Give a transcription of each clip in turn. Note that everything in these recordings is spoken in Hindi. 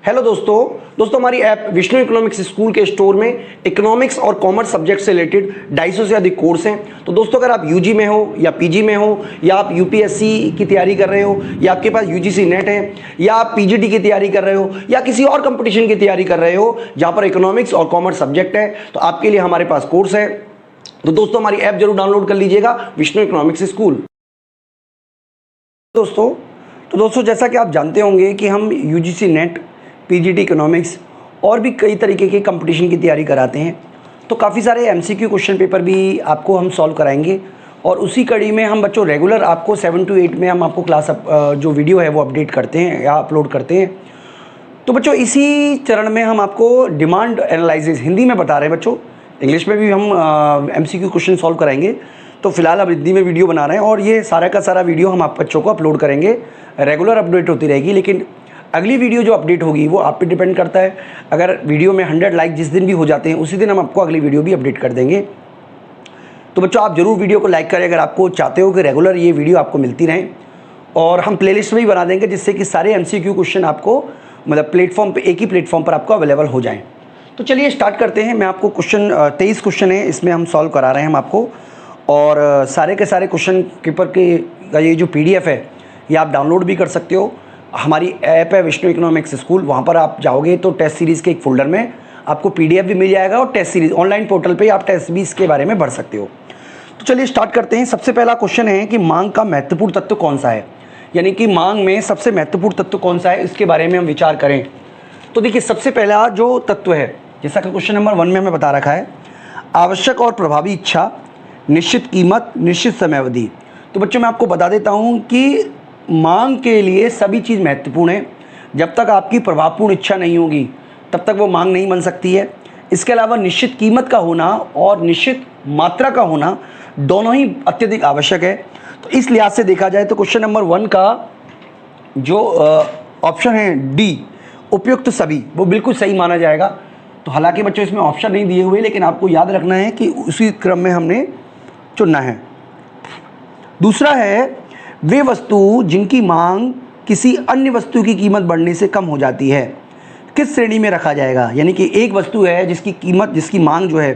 हेलो दोस्तों हमारी ऐप विष्णु इकोनॉमिक्स स्कूल के स्टोर में इकोनॉमिक्स और कॉमर्स सब्जेक्ट से रिलेटेड 250 से अधिक कोर्स हैं। तो दोस्तों अगर आप यूजी में हो या पीजी में हो या आप यूपीएससी की तैयारी कर रहे हो या आपके पास यूजीसी नेट है या आप पीजीटी की तैयारी कर रहे हो या किसी और कंपटीशन की तैयारी कर रहे हो जहाँ पर इकोनॉमिक्स और कॉमर्स सब्जेक्ट है, तो आपके लिए हमारे पास कोर्स है। तो दोस्तों हमारी ऐप जरूर डाउनलोड कर लीजिएगा, विष्णु इकोनॉमिक्स स्कूल। दोस्तों जैसा कि आप जानते होंगे कि हम यूजीसी नेट, पीजीटी इकोनॉमिक्स और भी कई तरीके के कंपटीशन की तैयारी कराते हैं। तो काफ़ी सारे एमसीक्यू क्वेश्चन पेपर भी आपको हम सॉल्व कराएंगे और उसी कड़ी में हम बच्चों रेगुलर आपको 7 to 8 में हम आपको क्लास जो वीडियो है वो अपडेट करते हैं या अपलोड करते हैं। तो बच्चों इसी चरण में हम आपको डिमांड एनालिसिस हिंदी में बता रहे हैं बच्चों, इंग्लिश में भी हम एमसीक्यू क्वेश्चन सॉल्व कराएंगे। तो फिलहाल अब हिंदी में वीडियो बना रहे हैं और ये सारा का सारा वीडियो हम आप बच्चों को अपलोड करेंगे, रेगुलर अपडेट होती रहेगी। लेकिन अगली वीडियो जो अपडेट होगी वो आप पे डिपेंड करता है। अगर वीडियो में 100 लाइक जिस दिन भी हो जाते हैं उसी दिन हम आपको अगली वीडियो भी अपडेट कर देंगे। तो बच्चों आप ज़रूर वीडियो को लाइक करें अगर आपको चाहते हो कि रेगुलर ये वीडियो आपको मिलती रहें। और हम प्लेलिस्ट भी बना देंगे जिससे कि सारे एमसीक्यू क्वेश्चन आपको मतलब प्लेटफॉर्म पे, एक ही प्लेटफॉर्म पर आपको अवेलेबल हो जाएँ। तो चलिए स्टार्ट करते हैं। मैं आपको 23 क्वेश्चन है इसमें हम सॉल्व करा रहे हैं हम आपको, और सारे के सारे क्वेश्चन पेपर के ये जो PDF है ये आप डाउनलोड भी कर सकते हो। हमारी ऐप है विष्णु इकोनॉमिक्स स्कूल, वहाँ पर आप जाओगे तो टेस्ट सीरीज़ के एक फोल्डर में आपको PDF भी मिल जाएगा और टेस्ट सीरीज़ ऑनलाइन पोर्टल पे आप टेस्ट सीरीज़ के बारे में भर सकते हो। तो चलिए स्टार्ट करते हैं। सबसे पहला क्वेश्चन है कि मांग का महत्वपूर्ण तत्व कौन सा है, यानी कि मांग में सबसे महत्वपूर्ण तत्व कौन सा है, इसके बारे में हम विचार करें। तो देखिए सबसे पहला जो तत्व है, जैसा कि क्वेश्चन नंबर 1 में हमें बता रखा है, आवश्यक और प्रभावी इच्छा, निश्चित कीमत, निश्चित समय अवधि। तो बच्चों मैं आपको बता देता हूँ कि मांग के लिए सभी चीज़ महत्वपूर्ण है। जब तक आपकी प्रभावपूर्ण इच्छा नहीं होगी तब तक वो मांग नहीं बन सकती है। इसके अलावा निश्चित कीमत का होना और निश्चित मात्रा का होना दोनों ही अत्यधिक आवश्यक है। तो इस लिहाज से देखा जाए तो क्वेश्चन नंबर 1 का जो ऑप्शन है डी, उपयुक्त सभी, वो बिल्कुल सही माना जाएगा। तो हालांकि बच्चों इसमें ऑप्शन नहीं दिए हुए, लेकिन आपको याद रखना है कि उसी क्रम में हमने चुनना है। दूसरा है वे वस्तु जिनकी मांग किसी अन्य वस्तु की कीमत बढ़ने से कम हो जाती है, किस श्रेणी में रखा जाएगा। यानी कि एक वस्तु है जिसकी मांग जो है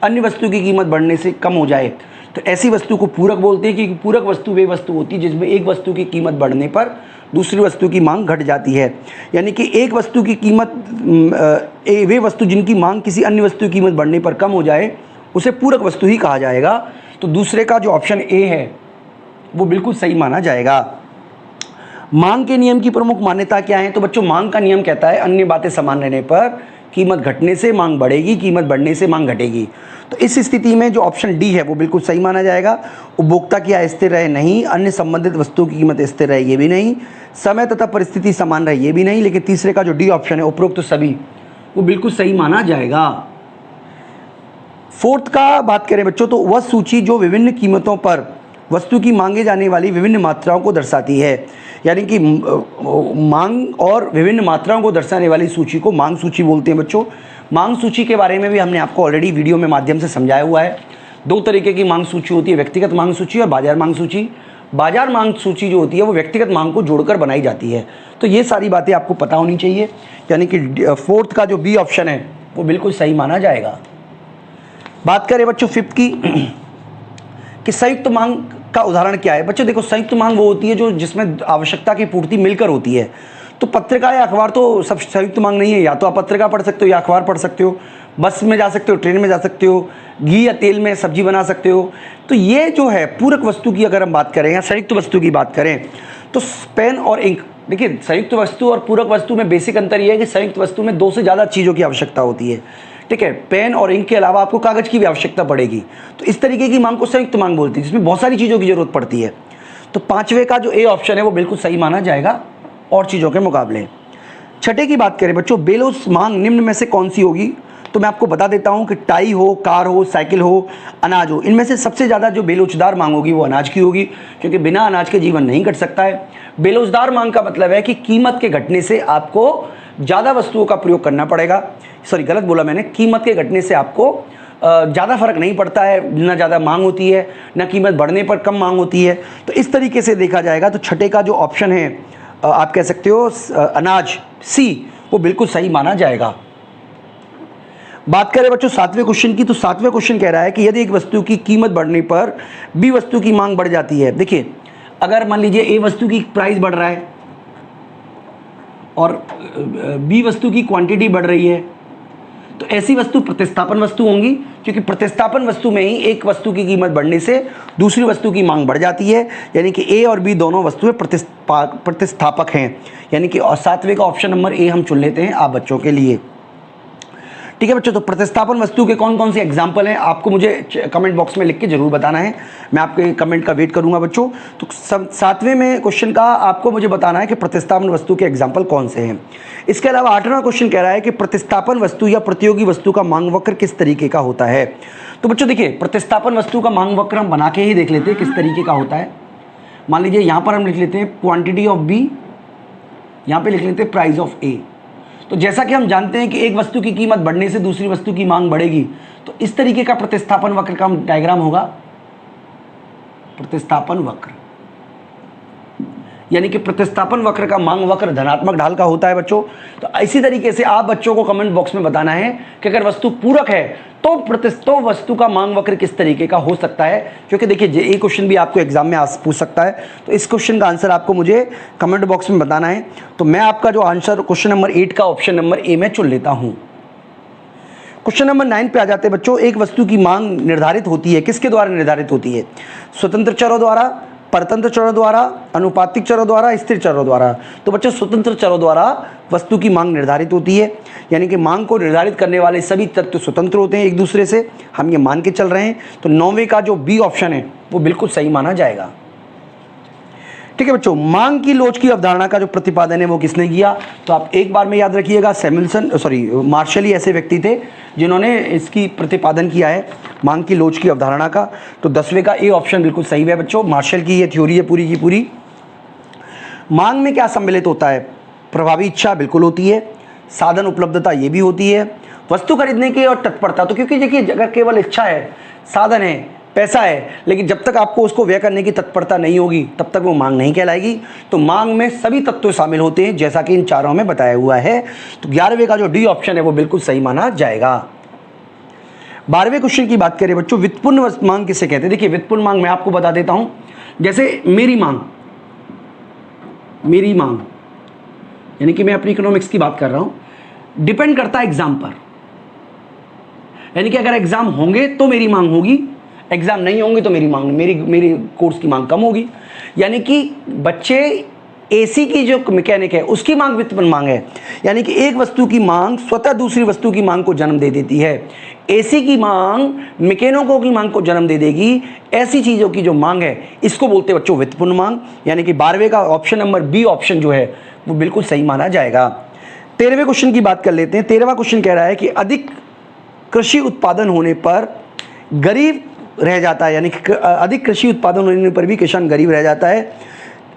अन्य वस्तु की कीमत बढ़ने से कम हो जाए, तो ऐसी वस्तु को पूरक बोलते हैं। क्योंकि पूरक वस्तु वे वस्तु होती है जिसमें एक वस्तु की कीमत बढ़ने पर दूसरी वस्तु की मांग घट जाती है। यानी कि एक वस्तु की कीमत वे वस्तु जिनकी मांग किसी अन्य वस्तु की कीमत बढ़ने पर कम हो जाए उसे पूरक वस्तु ही कहा जाएगा। तो दूसरे का जो ऑप्शन ए है वो बिल्कुल सही माना जाएगा। मांग के नियम की प्रमुख मान्यता क्या है। तो बच्चों मांग का नियम कहता है अन्य बातें समान रहने पर कीमत घटने से मांग बढ़ेगी, कीमत बढ़ने से मांग घटेगी। तो इस स्थिति में जो ऑप्शन डी है वो बिल्कुल सही माना जाएगा। उपभोक्ता की आय स्थिर रहे नहीं, अन्य संबंधित वस्तुओं की कीमत स्थिर रहे ये भी नहीं, समय तथा परिस्थिति समान रहे ये भी नहीं। लेकिन तीसरे का जो डी ऑप्शन है उपरोक्त सभी, वो बिल्कुल सही माना जाएगा। फोर्थ का बात करें बच्चों तो वह सूची जो विभिन्न कीमतों पर वस्तु की मांगे जाने वाली विभिन्न मात्राओं को दर्शाती है। यानी कि मांग और विभिन्न मात्राओं को दर्शाने वाली सूची को मांग सूची बोलते हैं बच्चों। मांग सूची के बारे में भी हमने आपको ऑलरेडी वीडियो में माध्यम से समझाया हुआ है। 2 तरीके की मांग सूची होती है, व्यक्तिगत मांग सूची और बाजार मांग सूची। बाजार मांग सूची जो होती है वो व्यक्तिगत मांग को जोड़कर बनाई जाती है। तो ये सारी बातें आपको पता होनी चाहिए। यानी कि फोर्थ का जो बी ऑप्शन है वो बिल्कुल सही माना जाएगा। बात करें बच्चों फिफ्थ की कि संयुक्त मांग का उदाहरण क्या है। बच्चों देखो संयुक्त मांग वो होती है जो जिसमें आवश्यकता की पूर्ति मिलकर होती है। तो पत्रिका या अखबार तो सब संयुक्त मांग नहीं है। या तो आप पत्रिका पढ़ सकते हो या अखबार पढ़ सकते हो, बस में जा सकते हो, ट्रेन में जा सकते हो, घी या तेल में सब्जी बना सकते हो। तो ये जो है पूरक वस्तु की अगर हम बात करें या संयुक्त वस्तु की बात करें तो पेन और इंक। देखिए संयुक्त वस्तु और पूरक वस्तु में बेसिक अंतर यह है कि संयुक्त वस्तु में 2 से ज़्यादा चीज़ों की आवश्यकता होती है, ठीक है। पेन और इंक के अलावा आपको कागज़ की भी आवश्यकता पड़ेगी। तो इस तरीके की मांग को संयुक्त मांग बोलती है जिसमें बहुत सारी चीज़ों की जरूरत पड़ती है। तो 5वें का जो ए ऑप्शन है वो बिल्कुल सही माना जाएगा और चीज़ों के मुकाबले। छठे की बात करें बच्चों बेलोच मांग निम्न में से कौन सी होगी। तो मैं आपको बता देता हूँ कि टाई हो, कार हो, साइकिल हो, अनाज हो, इनमें से सबसे ज़्यादा जो बेलोचदार मांग होगी वो अनाज की होगी, क्योंकि बिना अनाज के जीवन नहीं कट सकता है। बेलोचदार मांग का मतलब है कि कीमत के घटने से आपको ज़्यादा वस्तुओं का प्रयोग करना पड़ेगा। सॉरी गलत बोला मैंने, कीमत के घटने से आपको ज़्यादा फर्क नहीं पड़ता है, ना ज़्यादा मांग होती है ना कीमत बढ़ने पर कम मांग होती है। तो इस तरीके से देखा जाएगा तो छठे का जो ऑप्शन है आप कह सकते हो अनाज सी, वो बिल्कुल सही माना जाएगा। बात करें बच्चों 7वें क्वेश्चन की, तो 7वें क्वेश्चन कह रहा है कि यदि एक वस्तु की कीमत बढ़ने पर बी वस्तु की मांग बढ़ जाती है। देखिए, अगर मान लीजिए ए वस्तु की प्राइस बढ़ रहा है और बी वस्तु की क्वांटिटी बढ़ रही है, तो ऐसी वस्तु प्रतिस्थापन वस्तु होंगी, क्योंकि प्रतिस्थापन वस्तु में ही एक वस्तु की कीमत बढ़ने से दूसरी वस्तु की मांग बढ़ जाती है, यानी कि ए और बी दोनों वस्तुएं प्रतिस्थापक हैं, यानी कि 7वें का ऑप्शन नंबर ए हम चुन लेते हैं आप बच्चों के लिए। ठीक है बच्चों, तो प्रतिस्थापन वस्तु के कौन कौन से एग्जाम्पल हैं आपको मुझे कमेंट बॉक्स में लिख के जरूर बताना है, मैं आपके कमेंट का वेट करूंगा बच्चों। तो 7वें में क्वेश्चन का आपको मुझे बताना है कि प्रतिस्थापन वस्तु के एग्जाम्पल कौन से हैं। इसके अलावा 8वां क्वेश्चन कह रहा है कि प्रतिस्थापन वस्तु या प्रतियोगी वस्तु का मांग वक्र किस तरीके का होता है। तो बच्चों देखिए, प्रतिस्थापन वस्तु का मांग वक्र हम बना के ही देख लेते हैं किस तरीके का होता है। मान लीजिए यहाँ पर हम लिख लेते हैं क्वांटिटी ऑफ बी, यहाँ पे लिख लेते हैं प्राइस ऑफ ए। तो जैसा कि हम जानते हैं कि एक वस्तु की कीमत बढ़ने से दूसरी वस्तु की मांग बढ़ेगी, तो इस तरीके का प्रतिस्थापन वक्र का डायग्राम होगा, प्रतिस्थापन वक्र, यानी कि प्रतिस्थापन वक्र का मांग वक्र धनात्मक ढाल का होता है बच्चों। तो इसी तरीके से आप बच्चों को कमेंट बॉक्स में बताना है कि अगर वस्तु पूरक है तो वस्तु का मांग वक्र किस तरीके का हो सकता है, क्योंकि देखिए ये क्वेश्चन भी आपको एग्जाम में पूछ सकता है। तो इस क्वेश्चन का आंसर आपको मुझे कमेंट बॉक्स में बताना है। तो मैं आपका जो आंसर क्वेश्चन नंबर 8 का ऑप्शन नंबर ए में चुन लेता हूं। क्वेश्चन नंबर 9 पे आ जाते हैं बच्चों। एक वस्तु की मांग निर्धारित होती है, किसके द्वारा निर्धारित होती है? स्वतंत्र चरों द्वारा, परतंत्र चरों द्वारा, अनुपातिक चरों द्वारा, स्थिर चरों द्वारा। तो बच्चों स्वतंत्र चरों द्वारा वस्तु की मांग निर्धारित होती है, यानी कि मांग को निर्धारित करने वाले सभी तत्व स्वतंत्र होते हैं एक दूसरे से, हम ये मान के चल रहे हैं। तो 9वें का जो बी ऑप्शन है वो बिल्कुल सही माना जाएगा। ठीक है बच्चों, मांग की लोच की अवधारणा का जो प्रतिपादन है वो किसने किया? तो आप एक बार में याद रखिएगा, मार्शल ही ऐसे व्यक्ति थे जिन्होंने इसकी प्रतिपादन किया है, मांग की लोच की अवधारणा का। तो 10वें का ए ऑप्शन बिल्कुल सही है बच्चों, मार्शल की ये थ्योरी है पूरी की पूरी। मांग में क्या सम्मिलित होता है? प्रभावी इच्छा बिल्कुल होती है, साधन उपलब्धता ये भी होती है, वस्तु खरीदने की और तत्परता। तो क्योंकि देखिए, अगर केवल इच्छा है, साधन है, पैसा है, लेकिन जब तक आपको उसको व्यय करने की तत्परता नहीं होगी तब तक वो मांग नहीं कहलाएगी। तो मांग में सभी तत्व शामिल होते हैं, जैसा कि इन चारों में बताया हुआ है। तो 11वें का जो डी ऑप्शन है वो बिल्कुल सही माना जाएगा। 12वें क्वेश्चन की बात करें बच्चों, व्युत्पन्न मांग किसे कहते हैं? देखिए, व्युत्पन्न मांग मैं आपको बता देता हूं। जैसे मेरी मांग यानी कि मैं अपनी इकोनॉमिक्स की बात कर रहा हूं, डिपेंड करता है एग्जाम पर। यानी कि अगर एग्जाम होंगे तो मेरी मांग होगी, एग्जाम नहीं होंगे तो मेरी कोर्स की मांग कम होगी। यानी कि बच्चे एसी की जो मैकेनिक है उसकी मांग व्युत्पन्न मांग है, यानी कि एक वस्तु की मांग स्वतः दूसरी वस्तु की मांग को जन्म दे देती है। एसी की मांग मैकेनिकों की मांग को जन्म दे देगी। ऐसी चीजों की जो मांग है इसको बोलते हैं बच्चों व्युत्पन्न मांग, यानी कि 12वें का ऑप्शन नंबर बी ऑप्शन जो है वो बिल्कुल सही माना जाएगा। 13वें क्वेश्चन की बात कर लेते हैं। 13वां क्वेश्चन कह रहा है कि अधिक कृषि उत्पादन होने पर गरीब रह जाता है, यानी कि अधिक कृषि उत्पादन होने पर भी किसान गरीब रह जाता है।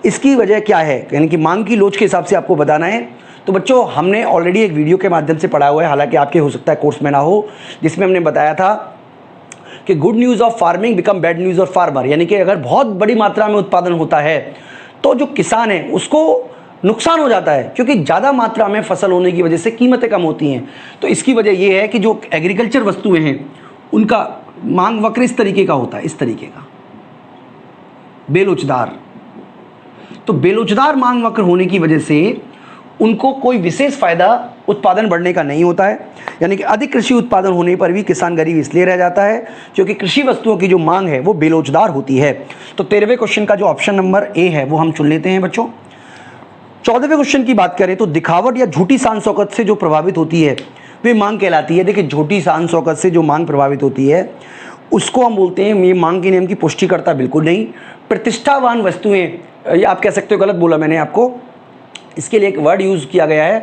इसकी वजह क्या है? यानी कि मांग की लोच के हिसाब से आपको बताना है। तो बच्चों, हमने ऑलरेडी एक वीडियो के माध्यम से पढ़ा हुआ है, हालांकि आपके हो सकता है कोर्स में ना हो, जिसमें हमने बताया था कि good news of farming become bad news of farmer, यानी कि अगर बहुत बड़ी मात्रा में उत्पादन होता है तो जो किसान है उसको नुकसान हो जाता है, क्योंकि ज़्यादा मात्रा में फसल होने की वजह से कीमतें कम होती हैं। तो इसकी वजह यह है कि जो एग्रीकल्चर वस्तुएं हैं उनका मांग वक्र इस तरीके का होता है, इस तरीके का बेलोचदार। तो बेलोचदार मांग वक्र होने की वजह से उनको कोई विशेष फायदा उत्पादन बढ़ने का नहीं होता है, यानी कि अधिक कृषि उत्पादन होने पर भी किसान गरीब इसलिए रह जाता है क्योंकि कृषि वस्तुओं की जो मांग है वो बेलोचदार होती है। तो 13वें क्वेश्चन का जो ऑप्शन नंबर ए है वो हम चुन लेते हैं बच्चों। 14वें क्वेश्चन की बात करें तो दिखावट या झूठी शान शौकत से जो प्रभावित होती है वे मांग कहलाती है। देखिए, झूठी शान शौकत से जो मांग प्रभावित होती है उसको हम बोलते हैं, ये मांग के नियम की पुष्टि करता बिल्कुल नहीं। प्रतिष्ठावान वस्तुएं, ये आप कह सकते हो, गलत बोला मैंने आपको, इसके लिए एक वर्ड यूज़ किया गया है,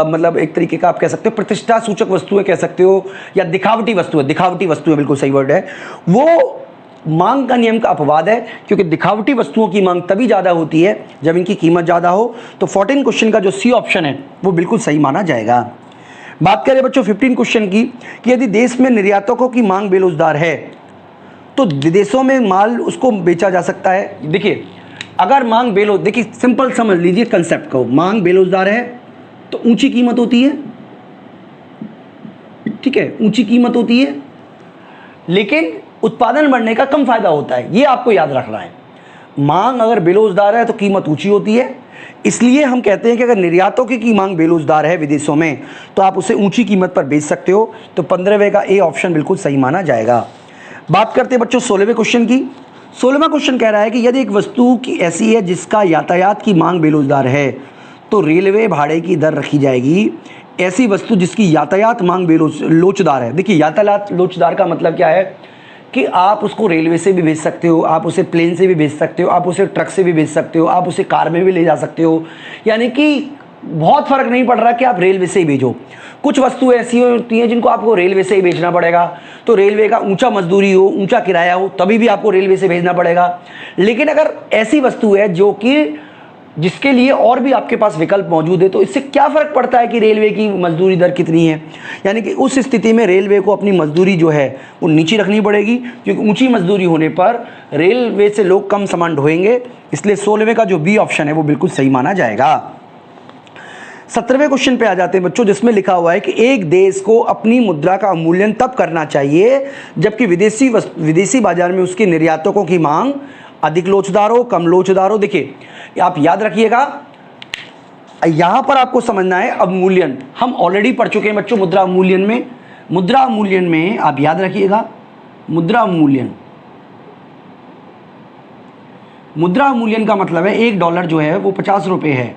मतलब एक तरीके का आप कह सकते हो प्रतिष्ठा सूचक वस्तुएं कह सकते हो, या दिखावटी वस्तुएं बिल्कुल सही वर्ड है। वो मांग का नियम का अपवाद है, क्योंकि दिखावटी वस्तुओं की मांग तभी ज़्यादा होती है जब इनकी कीमत ज़्यादा हो। तो 14 क्वेश्चन का जो सी ऑप्शन है वो बिल्कुल सही माना जाएगा। बात करें बच्चों 15 क्वेश्चन की कि यदि देश में निर्यातकों की मांग बेरोजगार है तो विदेशों में माल उसको बेचा जा सकता है। देखिए, अगर मांग देखिए सिंपल समझ लीजिए कंसेप्ट को, मांग बेरोजगार है तो ऊंची कीमत होती है, ठीक है, ऊंची कीमत होती है, लेकिन उत्पादन बढ़ने का कम फायदा होता है, ये आपको याद रखना है। मांग अगर बेरोजगार है तो कीमत ऊंची होती है, इसलिए हम कहते हैं कि अगर निर्यातों की मांग बेरोजगार है विदेशों में तो आप उसे ऊंची कीमत पर बेच सकते हो। तो 15वें का ए ऑप्शन बिल्कुल सही माना जाएगा। बात करते हैं बच्चों 16वें क्वेश्चन की। 16वां क्वेश्चन कह रहा है कि यदि एक वस्तु की ऐसी है जिसका यातायात की मांग बेरोजगार है तो रेलवे भाड़े की दर रखी जाएगी। ऐसी वस्तु जिसकी यातायात मांग लोचदार है, देखिए यातायात लोचदार का मतलब क्या है कि आप उसको रेलवे से भी भेज सकते हो, आप उसे प्लेन से भी भेज सकते हो, आप उसे ट्रक से भी भेज सकते हो, आप उसे कार में भी ले जा सकते हो, यानी कि बहुत फर्क नहीं पड़ रहा कि आप रेलवे से ही भेजो। कुछ वस्तुएं ऐसी होती हैं जिनको आपको रेलवे से ही भेजना पड़ेगा, तो रेलवे का ऊंचा मजदूरी हो, ऊंचा किराया हो, तभी भी आपको रेलवे से भेजना पड़ेगा। लेकिन अगर ऐसी वस्तु है जो कि जिसके लिए और भी आपके पास विकल्प मौजूद है, तो इससे क्या फ़र्क पड़ता है कि रेलवे की मजदूरी दर कितनी है। यानी कि उस स्थिति में रेलवे को अपनी मजदूरी जो है वो नीचे रखनी पड़ेगी, क्योंकि ऊंची मजदूरी होने पर रेलवे से लोग कम सामान ढोएंगे। इसलिए 16वें का जो बी ऑप्शन है वो बिल्कुल सही माना जाएगा। 17वें क्वेश्चन पे आ जाते हैं बच्चों, जिसमें लिखा हुआ है कि एक देश को अपनी मुद्रा का अवमूल्यन तब करना चाहिए जबकि विदेशी बाजार में उसके निर्यातकों की मांग अधिक लोचदार हो, कम लोचदार हो। देखिए आप याद रखिएगा, यहां पर आपको समझना है अवमूल्यन, हम ऑलरेडी पढ़ चुके हैं बच्चों मुद्रा अवमूल्यन में आप याद रखिएगा, मुद्रा अवमूल्यन का मतलब है $1 जो है वो 50 रुपये है,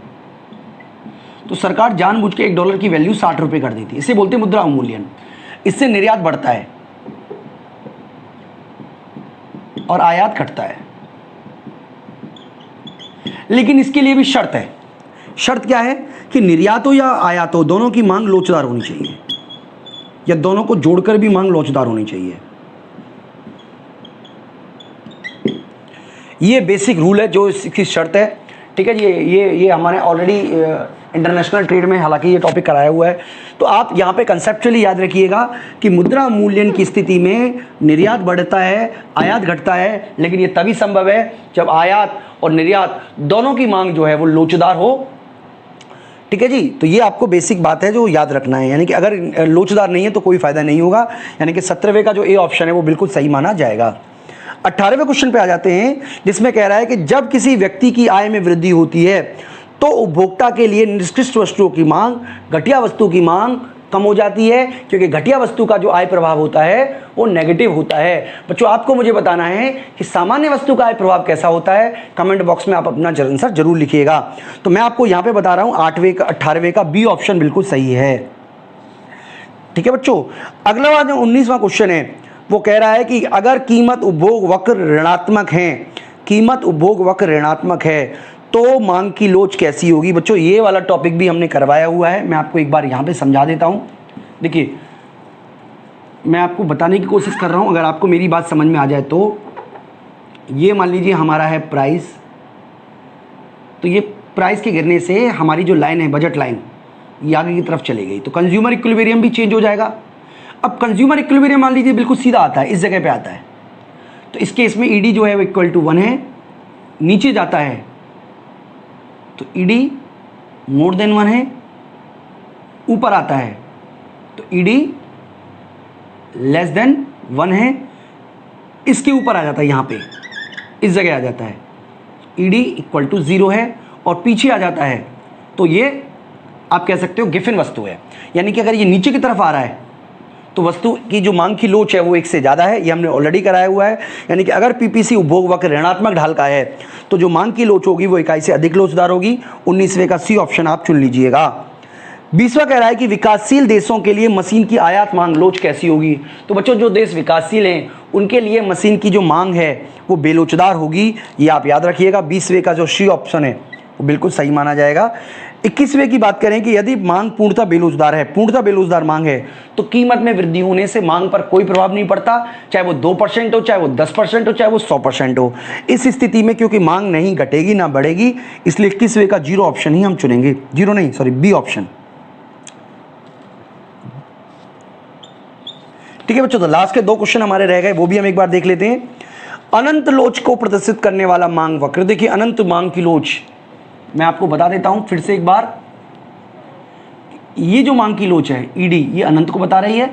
तो सरकार जानबूझ के $1 की वैल्यू 60 रुपये कर देती है, इसे बोलते हैं मुद्रा अवमूल्यन। इससे निर्यात बढ़ता है और आयात घटता है, लेकिन इसके लिए भी शर्त है। शर्त क्या है कि निर्यात हो या आयात हो, दोनों की मांग लोचदार होनी चाहिए, या दोनों को जोड़कर भी मांग लोचदार होनी चाहिए। ये बेसिक रूल है जो इसकी शर्त है, ठीक है। ये हमारे ऑलरेडी इंटरनेशनल ट्रेड में हालांकि ये टॉपिक कराया हुआ है। तो आप यहाँ पे कंसेप्चुअली याद रखिएगा कि मुद्रा अवमूल्यन की स्थिति में निर्यात बढ़ता है, आयात घटता है, लेकिन ये तभी संभव है जब आयात और निर्यात दोनों की मांग जो है वो लोचदार हो, ठीक है जी। तो ये आपको बेसिक बात है जो याद रखना है, यानी कि अगर लोचदार नहीं है तो कोई फायदा नहीं होगा। यानी कि 17वें का जो ए ऑप्शन है वो बिल्कुल सही माना जाएगा। 18वें क्वेश्चन पे आ जाते हैं, जिसमें कह रहा है कि जब किसी व्यक्ति की आय में वृद्धि होती है तो उपभोक्ता के लिए निकृष्ट वस्तुओं की मांग, घटिया वस्तु की मांग कम हो जाती है, क्योंकि घटिया वस्तु का जो आय प्रभाव होता है वो नेगेटिव होता है। बच्चों आपको मुझे बताना है कि सामान्य वस्तु का आय प्रभाव कैसा होता है, कमेंट बॉक्स में आप अपना आंसर जरूर लिखिएगा। तो मैं आपको यहाँ पे बता रहा हूँ 18वें का बी ऑप्शन बिल्कुल सही है, ठीक है बच्चों। अगला जो 19वां क्वेश्चन है वो कह रहा है कि अगर कीमत उपभोग वक्र ऋणात्मक है तो मांग की लोच कैसी होगी। बच्चों ये वाला टॉपिक भी हमने करवाया हुआ है, मैं आपको एक बार यहाँ पे समझा देता हूँ। देखिए मैं आपको बताने की कोशिश कर रहा हूँ, अगर आपको मेरी बात समझ में आ जाए तो ये मान लीजिए हमारा है प्राइस, तो ये प्राइस के गिरने से हमारी जो लाइन है बजट लाइन ये आगे की तरफ चली गई, तो कंज्यूमर इक्विलिब्रियम भी चेंज हो जाएगा। अब कंज्यूमर इक्विलिब्रियम मान लीजिए बिल्कुल सीधा आता है, इस जगह पे आता है, तो इस केस में ईडी जो है वो इक्वल टू 1 है, नीचे जाता है तो ईडी मोर देन 1 है, ऊपर आता है तो ईडी लेस देन 1 है, इसके ऊपर आ जाता है, यहाँ पे इस जगह आ जाता है ईडी इक्वल टू 0 है, और पीछे आ जाता है तो ये आप कह सकते हो गिफिन वस्तु है। यानी कि अगर ये नीचे की तरफ आ रहा है तो वस्तु की जो मांग की लोच है वो 1 से ज़्यादा है, ये हमने ऑलरेडी कराया हुआ है। यानी कि अगर पीपीसी उपभोग वक्र ऋणात्मक ढाल का है तो जो मांग की लोच होगी वो इकाई से अधिक लोचदार होगी। 19वें का सी ऑप्शन आप चुन लीजिएगा। 20वां कह रहा है कि विकासशील देशों के लिए मशीन की आयात मांग लोच कैसी होगी। तो बच्चों जो देश विकासशील हैं उनके लिए मशीन की जो मांग है वो बेलोचदार होगी, ये आप याद रखिएगा। 20वें का जो सी ऑप्शन है वो बिल्कुल सही माना जाएगा। 21वें की बात करें कि यदि मांग पूर्णतः बेरोजगार मांग है तो कीमत में वृद्धि होने से मांग पर कोई प्रभाव नहीं पड़ता, चाहे वो 2% हो, चाहे वो 10% हो, चाहे वो 100% हो। इस स्थिति में क्योंकि मांग नहीं घटेगी ना बढ़ेगी, इसलिए 21वें का 0 ऑप्शन ही हम चुनेंगे, बी ऑप्शन। ठीक है बच्चों, तो लास्ट के 2 क्वेश्चन हमारे रह गए, वो भी हम एक बार देख लेते हैं। अनंत लोच को प्रदर्शित करने वाला मांग वक्र। देखिए अनंत मांग की लोच मैं आपको बता देता हूं फिर से एक बार। ये जो मांग की लोच है ईडी, ये अनंत को बता रही है,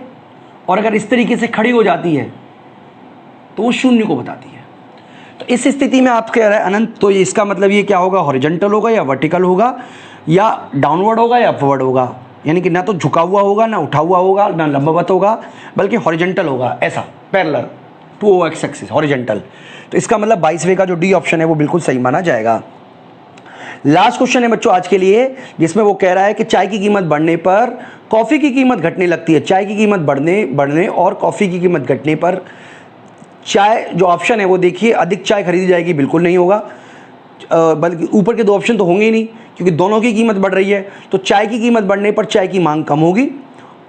और अगर इस तरीके से खड़ी हो जाती है तो वो शून्य को बताती है। तो इस स्थिति में आप कह रहे हैं अनंत, तो इसका मतलब ये क्या होगा, हॉरिजॉन्टल होगा या वर्टिकल होगा, या डाउनवर्ड होगा या अपवर्ड होगा, यानी कि ना तो झुका हुआ होगा, ना उठा हुआ होगा, ना लंबवत होगा, बल्कि हॉरिजॉन्टल होगा, ऐसा parallel to O X axis, horizontal. तो इसका मतलब 22वें का जो डी ऑप्शन है वो बिल्कुल सही माना जाएगा। लास्ट क्वेश्चन है बच्चों आज के लिए, जिसमें वो कह रहा है कि चाय की कीमत बढ़ने पर कॉफ़ी की कीमत घटने लगती है। चाय की कीमत बढ़ने और कॉफ़ी की कीमत घटने पर चाय जो ऑप्शन है वो देखिए, अधिक चाय खरीदी जाएगी, बिल्कुल नहीं होगा, बल्कि ऊपर के दो ऑप्शन तो होंगे ही नहीं, क्योंकि दोनों की कीमत बढ़ रही है। तो चाय की कीमत बढ़ने पर चाय की मांग कम होगी,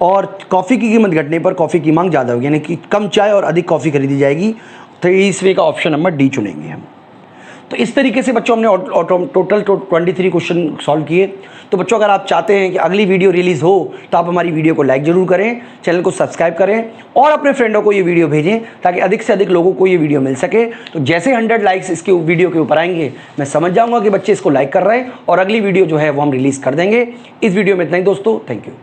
और कॉफ़ी की कीमत घटने पर कॉफ़ी की मांग ज़्यादा होगी, यानी कि कम चाय और अधिक कॉफ़ी खरीदी जाएगी। तो इसमें का ऑप्शन नंबर डी चुनेंगे हम। तो इस तरीके से बच्चों हमने टोटल 23 क्वेश्चन सॉल्व किए। तो बच्चों अगर आप चाहते हैं कि अगली वीडियो रिलीज़ हो तो आप हमारी वीडियो को लाइक ज़रूर करें, चैनल को सब्सक्राइब करें और अपने फ्रेंडों को ये वीडियो भेजें, ताकि अधिक से अधिक लोगों को ये वीडियो मिल सके। तो जैसे 100 लाइक्स इसके वीडियो के ऊपर आएंगे, मैं समझ जाऊँगा कि बच्चे इसको लाइक कर रहे हैं, और अगली वीडियो जो है वो हम रिलीज़ कर देंगे। इस वीडियो में इतना ही दोस्तों, थैंक यू।